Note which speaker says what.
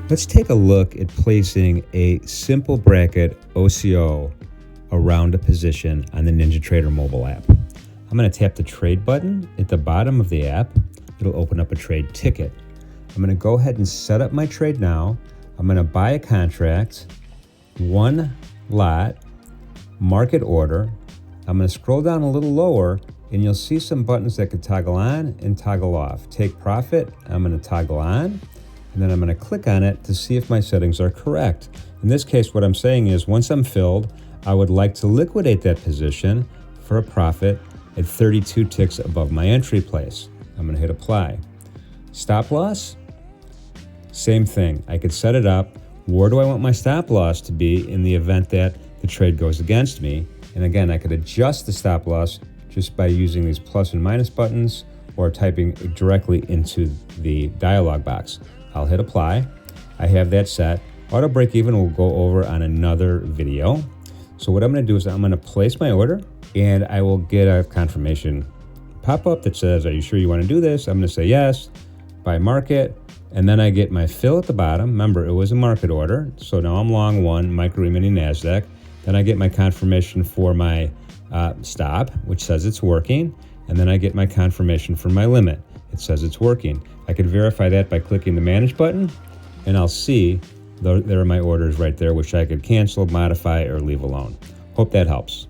Speaker 1: Let's take a look at placing a simple bracket OCO around a position on the NinjaTrader Mobile App. I'm going to tap the trade button at the bottom of the app. It'll open up a trade ticket. I'm going to go ahead and set up my trade now. I'm going to buy a contract, one lot, market order. I'm going to scroll down a little lower and you'll see some buttons that could toggle on and toggle off. Take profit, I'm going to toggle on, and then I'm going to click on it to see if my settings are correct. In this case, what I'm saying is once I'm filled, I would like to liquidate that position for a profit at 32 ticks above my entry place. I'm going to hit apply. Stop loss, same thing. I could set it up. Where do I want my stop loss to be in the event that the trade goes against me? And again, I could adjust the stop loss just by using these plus and minus buttons or typing directly into the dialog box. I'll hit apply. I have that set. Auto break even will go over on another video. So what I'm going to do is I'm going to place my order and I will get a confirmation pop up that says, are you sure you want to do this? I'm going to say yes, buy market, and then I get my fill at the bottom. Remember, it was a market order. So now I'm long one, micro E-mini NASDAQ. Then I get my confirmation for my stop, which says it's working. And then I get my confirmation for my limit. It says it's working. I can verify that by clicking the manage button and I'll see there are my orders right there, which I could cancel, modify, or leave alone. Hope that helps.